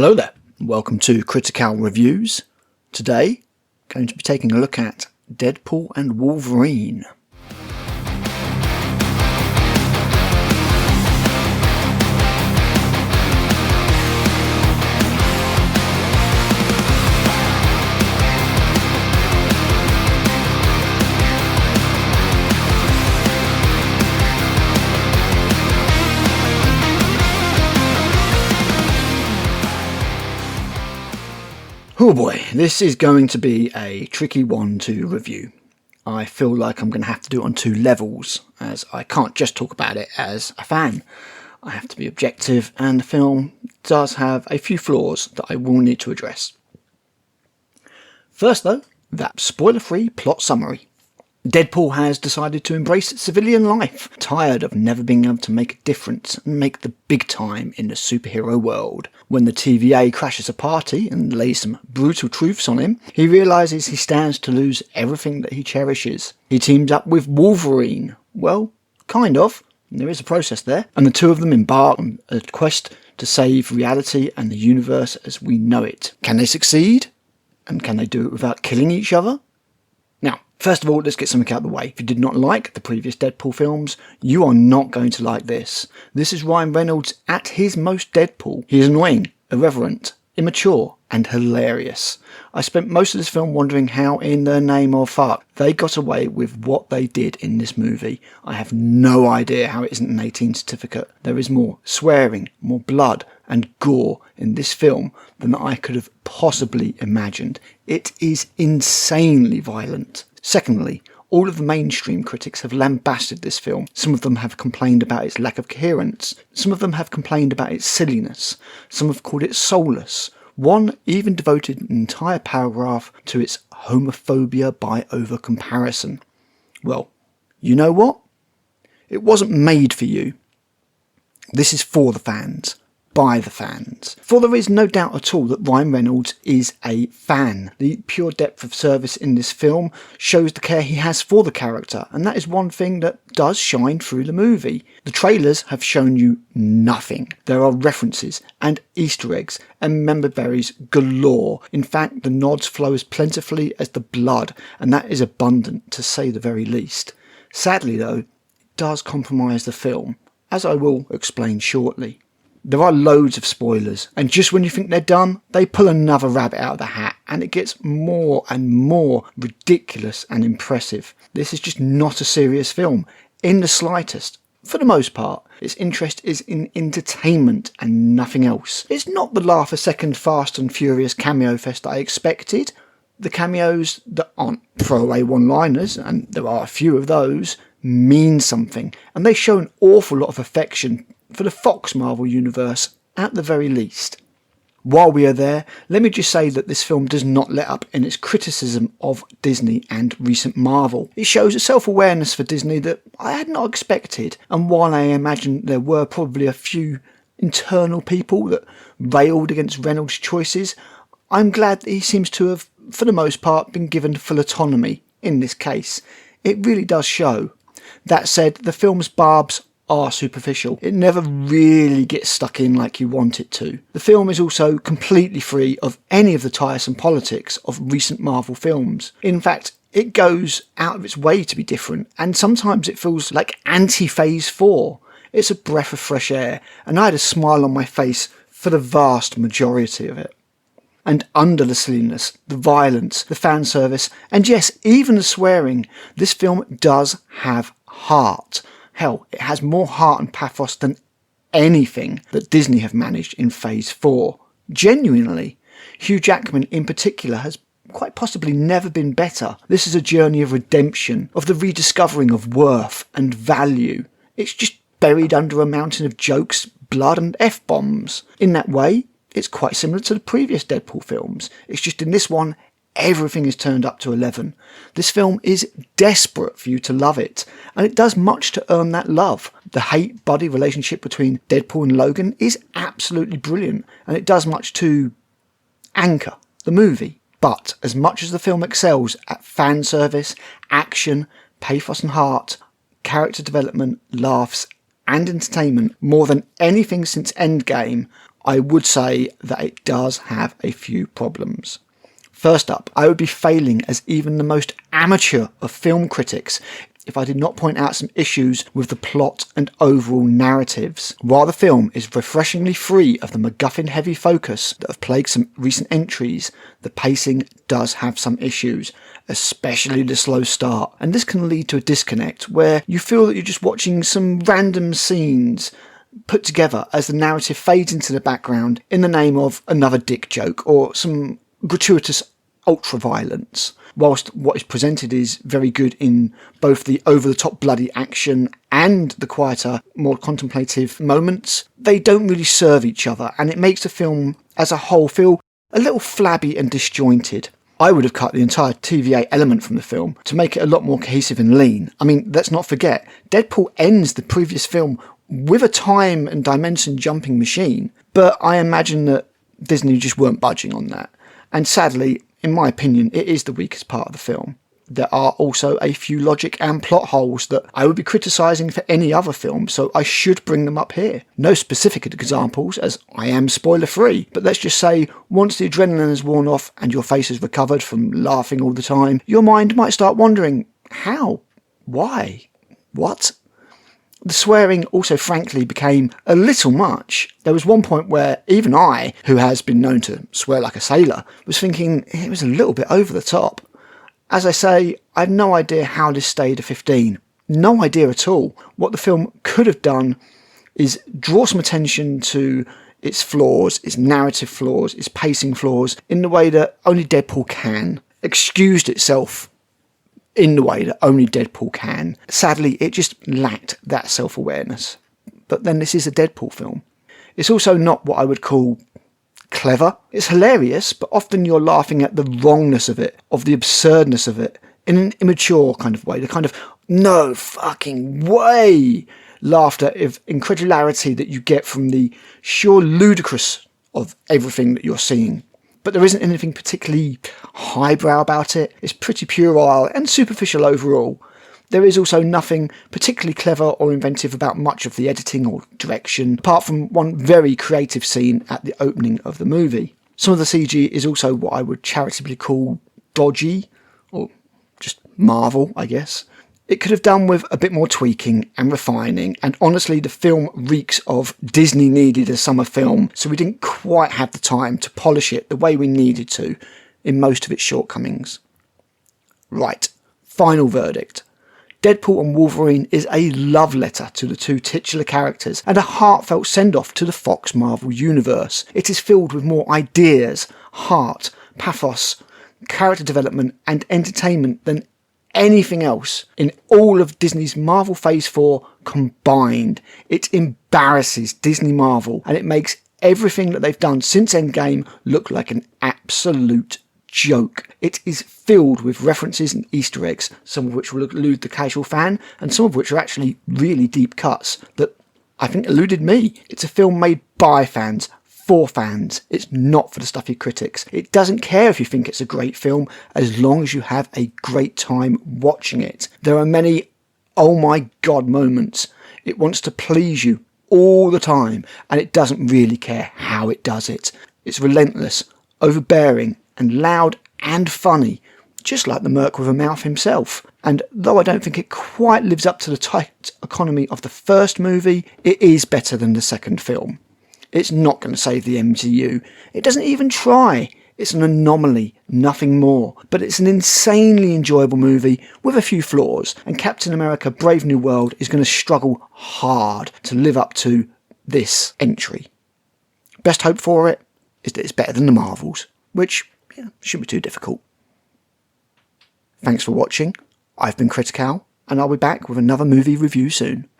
Hello there, welcome to Critical Reviews. Today, going to be taking a look at Deadpool and Wolverine. Oh boy, this is going to be a tricky one to review. I feel like I'm going to have to do it on two levels, as I can't just talk about it as a fan. I have to be objective, and the film does have a few flaws that I will need to address. First though, that spoiler-free plot summary. Deadpool has decided to embrace civilian life, tired of never being able to make a difference and make the big time in the superhero world. When the TVA crashes a party and lays some brutal truths on him, he realises he stands to lose everything that he cherishes. He teams up with Wolverine. Well, kind of. There is a process there. And the two of them embark on a quest to save reality and the universe as we know it. Can they succeed? And can they do it without killing each other? Now, first of all, let's get something out of the way. If you did not like the previous Deadpool films, you are not going to like this. This is Ryan Reynolds at his most Deadpool. He is annoying, irreverent, immature, and hilarious. I spent most of this film wondering how in the name of fuck they got away with what they did in this movie. I have no idea how it isn't an 18 certificate. There is more swearing, more blood, and gore in this film than I could have possibly imagined. It is insanely violent. Secondly, all of the mainstream critics have lambasted this film. Some of them have complained about its lack of coherence. Some of them have complained about its silliness. Some have called it soulless. One even devoted an entire paragraph to its homophobia by over-comparison. Well, you know what? It wasn't made for you. This is for the fans. By the fans. For there is no doubt at all that Ryan Reynolds is a fan. The pure depth of service in this film shows the care he has for the character, and that is one thing that does shine through the movie. The trailers have shown you nothing. There are references and Easter eggs and member berries galore. In fact, the nods flow as plentifully as the blood, and that is abundant to say the very least. Sadly though, it does compromise the film, as I will explain shortly. There are loads of spoilers, and just when you think they're done, they pull another rabbit out of the hat, and it gets more and more ridiculous and impressive. This is just not a serious film, in the slightest. For the most part, its interest is in entertainment and nothing else. It's not the laugh-a-second Fast and Furious cameo fest I expected. The cameos that aren't throwaway one-liners, and there are a few of those, mean something, and they show an awful lot of affection for the Fox Marvel universe at the very least. While we are there, let me just say that this film does not let up in its criticism of Disney and recent Marvel. It shows a self-awareness for Disney that I had not expected, and while I imagine there were probably a few internal people that railed against Reynolds' choices, I'm glad that he seems to have, for the most part, been given full autonomy in this case. It really does show. That said, the film's barbs are superficial. It never really gets stuck in like you want it to. The film is also completely free of any of the tiresome politics of recent Marvel films. In fact, it goes out of its way to be different, and sometimes it feels like anti-Phase 4. It's a breath of fresh air, and I had a smile on my face for the vast majority of it. And under the silliness, the violence, the fan service, and yes, even the swearing, this film does have heart. Hell, it has more heart and pathos than anything that Disney have managed in Phase 4. Genuinely, Hugh Jackman in particular has quite possibly never been better. This is a journey of redemption, of the rediscovering of worth and value. It's just buried under a mountain of jokes, blood and F-bombs. In that way, it's quite similar to the previous Deadpool films. It's just in this one, everything is turned up to 11. This film is desperate for you to love it, and it does much to earn that love. The hate-buddy relationship between Deadpool and Logan is absolutely brilliant, and it does much to anchor the movie. But as much as the film excels at fan service, action, pathos and heart, character development, laughs and entertainment more than anything since Endgame, I would say that it does have a few problems. First up, I would be failing as even the most amateur of film critics if I did not point out some issues with the plot and overall narratives. While the film is refreshingly free of the MacGuffin-heavy focus that have plagued some recent entries, the pacing does have some issues, especially the slow start, and this can lead to a disconnect where you feel that you're just watching some random scenes put together as the narrative fades into the background in the name of another dick joke or some gratuitous ultra-violence. Whilst what is presented is very good in both the over-the-top bloody action and the quieter, more contemplative moments, they don't really serve each other, and it makes the film as a whole feel a little flabby and disjointed. I would have cut the entire TVA element from the film to make it a lot more cohesive and lean. I mean, let's not forget, Deadpool ends the previous film with a time and dimension jumping machine, but I imagine that Disney just weren't budging on that. And sadly, in my opinion, it is the weakest part of the film. There are also a few logic and plot holes that I would be criticising for any other film, so I should bring them up here. No specific examples, as I am spoiler-free, but let's just say once the adrenaline has worn off and your face has recovered from laughing all the time, your mind might start wondering, how? Why? What? The swearing also frankly became a little much. There was one point where even I, who has been known to swear like a sailor, was thinking it was a little bit over the top. As I say, I have no idea how this stayed a 15. No idea at all. What the film could have done is draw some attention to its flaws, its narrative flaws, its pacing flaws, in the way that only Deadpool can. Excused itself in the way that only Deadpool can. Sadly, it just lacked that self-awareness. But then this is a Deadpool film. It's also not what I would call clever. It's hilarious, but often you're laughing at the wrongness of it, of the absurdness of it, in an immature kind of way, the kind of no fucking way laughter of incredulity that you get from the sheer ludicrous of everything that you're seeing. But there isn't anything particularly highbrow about it. It's pretty puerile and superficial overall. There is also nothing particularly clever or inventive about much of the editing or direction, apart from one very creative scene at the opening of the movie. Some of the CG is also what I would charitably call dodgy, or just Marvel, I guess. It could have done with a bit more tweaking and refining, and honestly the film reeks of Disney needed a summer film, so we didn't quite have the time to polish it the way we needed to in most of its shortcomings. Right, final verdict. Deadpool and Wolverine is a love letter to the two titular characters and a heartfelt send-off to the Fox Marvel universe. It is filled with more ideas, heart, pathos, character development and entertainment than anything else in all of Disney's Marvel Phase 4 combined. It embarrasses Disney Marvel, and it makes everything that they've done since Endgame look like an absolute joke. It is filled with references and Easter eggs, some of which will elude the casual fan, and some of which are actually really deep cuts that I think eluded me. It's a film made by fans, for fans. It's not for the stuffy critics. It doesn't care if you think it's a great film, as long as you have a great time watching it. There are many oh my god moments. It wants to please you all the time, and it doesn't really care how it does it. It's relentless, overbearing, and loud and funny, just like the Merc with a mouth himself. And though I don't think it quite lives up to the tight economy of the first movie, it is better than the second film. It's not going to save the MCU. It doesn't even try. It's an anomaly, nothing more. But it's an insanely enjoyable movie with a few flaws, and Captain America Brave New World is going to struggle hard to live up to this entry. Best hope for it is that it's better than the Marvels, which shouldn't be too difficult. Thanks for watching. I've been Critic, and I'll be back with another movie review soon.